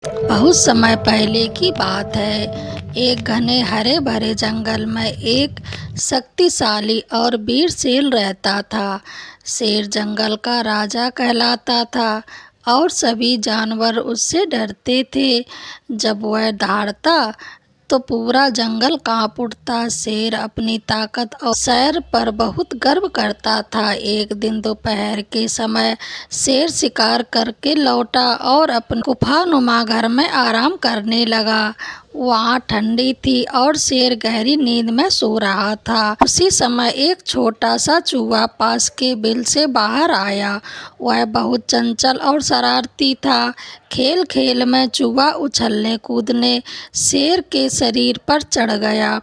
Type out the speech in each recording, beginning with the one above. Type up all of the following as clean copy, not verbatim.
बहुत समय पहले की बात है। एक घने हरे भरे जंगल में एक शक्तिशाली और वीर शेर रहता था। शेर जंगल का राजा कहलाता था और सभी जानवर उससे डरते थे। जब वह दहाड़ता तो पूरा जंगल कांप उठता। शेर अपनी ताकत और शौर्य पर बहुत गर्व करता था। एक दिन दोपहर के समय शेर शिकार करके लौटा और अपने गुफानुमा घर में आराम करने लगा। वहाँ ठंडी थी और शेर गहरी नींद में सो रहा था। उसी समय एक छोटा सा चूहा पास के बिल से बाहर आया। वह बहुत चंचल और शरारती था। खेल खेल में चूहा उछलने कूदने शेर के शरीर पर चढ़ गया।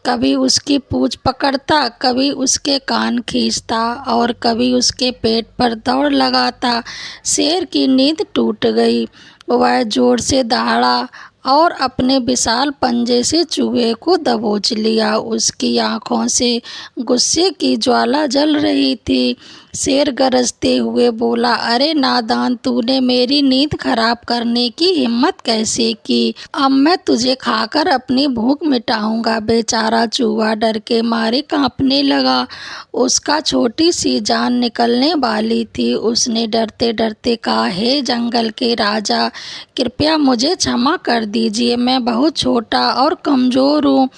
कभी उसकी पूंछ पकड़ता, कभी उसके कान खींचता और कभी उसके पेट पर दौड़ लगाता। शेर की नींद टूट गई। वह जोर से दहाड़ा और अपने विशाल पंजे से चूहे को दबोच लिया। उसकी आंखों से गुस्से की ज्वाला जल रही थी। शेर गरजते हुए बोला, अरे नादान, तूने मेरी नींद खराब करने की हिम्मत कैसे की? अब मैं तुझे खाकर अपनी भूख मिटाऊंगा। बेचारा चूहा डर के मारे कांपने लगा। उसका छोटी सी जान निकलने वाली थी। उसने डरते डरते कहा, हे जंगल के राजा, कृपया मुझे क्षमा कर दीजिए। मैं बहुत छोटा और कमज़ोर हूँ।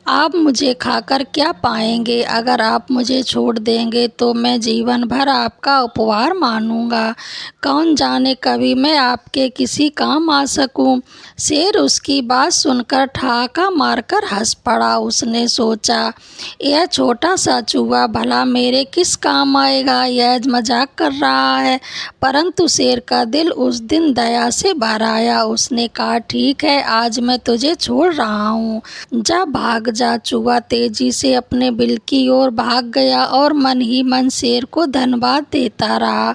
आप मुझे खाकर क्या पाएंगे? अगर आप मुझे छोड़ देंगे तो मैं जीवन भर आपका उपकार मानूंगा। कौन जाने कभी मैं आपके किसी काम आ सकूं। शेर उसकी बात सुनकर ठहाका मारकर हंस पड़ा। उसने सोचा, यह छोटा सा चूहा भला मेरे किस काम आएगा? यह मजाक कर रहा है। परंतु शेर का दिल उस दिन दया से भर आया। उसने कहा, ठीक है, आज मैं तुझे छोड़ रहा हूँ। जा, भाग जा। चूहा तेजी से अपने बिल की ओर भाग गया और मन ही मन शेर को धन्यवाद देता रहा।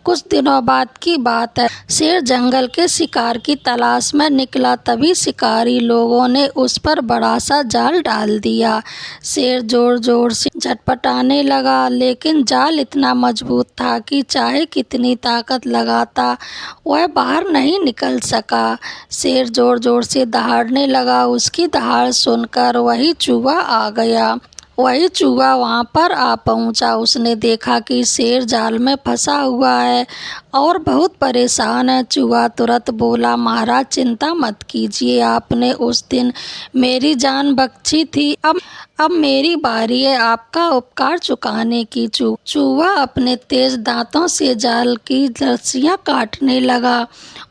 कुछ दिनों बाद की बात है। शेर जंगल के शिकार की तलाश में निकला। तभी शिकारी लोगों ने उस पर बड़ा सा जाल डाल दिया। शेर जोर जोर से झटपटाने लगा, लेकिन जाल इतना मजबूत था कि चाहे कितनी ताकत लगाता वह बाहर नहीं निकल सका। शेर जोर जोर से दहाड़ने लगा। उसकी दहाड़ सुनकर वही चूहा आ गया। वही चूहा वहां पर आ पहुंचा। उसने देखा कि शेर जाल में फंसा हुआ है और बहुत परेशान है। चूहा तुरंत बोला, महाराज चिंता मत कीजिए, आपने उस दिन मेरी जान बख्शी थी। अब मेरी बारी है आपका उपकार चुकाने की। चूहा अपने तेज दांतों से जाल की रस्सियां काटने लगा।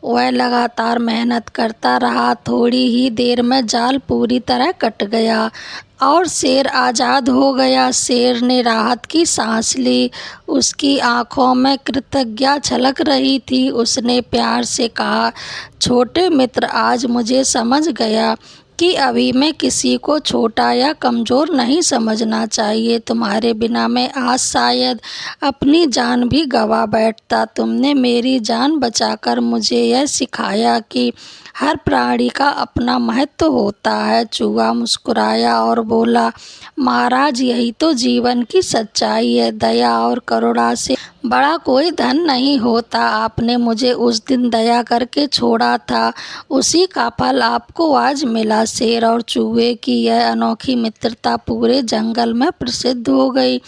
वह लगातार मेहनत करता रहा। थोड़ी ही देर में जाल पूरी तरह कट गया और शेर आज़ाद हो गया। शेर ने राहत की सांस ली। उसकी आंखों में कृतज्ञता छलक रही थी। उसने प्यार से कहा, छोटे मित्र, आज मुझे समझ गया कि अभी मैं किसी को छोटा या कमज़ोर नहीं समझना चाहिए। तुम्हारे बिना मैं आज शायद अपनी जान भी गंवा बैठता। तुमने मेरी जान बचाकर मुझे यह सिखाया कि हर प्राणी का अपना महत्व होता है। चूहा मुस्कुराया और बोला, महाराज, यही तो जीवन की सच्चाई है। दया और करुणा से बड़ा कोई धन नहीं होता। आपने मुझे उस दिन दया करके छोड़ा था, उसी का फल आपको आज मिला। शेर और चूहे की यह अनोखी मित्रता पूरे जंगल में प्रसिद्ध हो गई।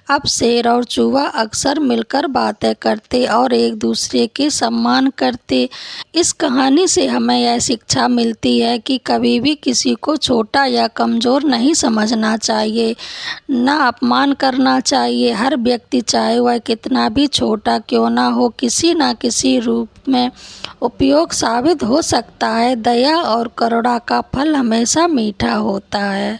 अब शेर और चूहा अक्सर मिलकर बातें करते और एक दूसरे के सम्मान करते। इस कहानी से हमें यह शिक्षा मिलती है कि कभी भी किसी को छोटा या कमज़ोर नहीं समझना चाहिए, ना अपमान करना चाहिए। हर व्यक्ति, चाहे वह कितना भी छोटा क्यों ना हो, किसी न किसी रूप में उपयोग साबित हो सकता है। दया और करुणा का फल हमेशा मीठा होता है।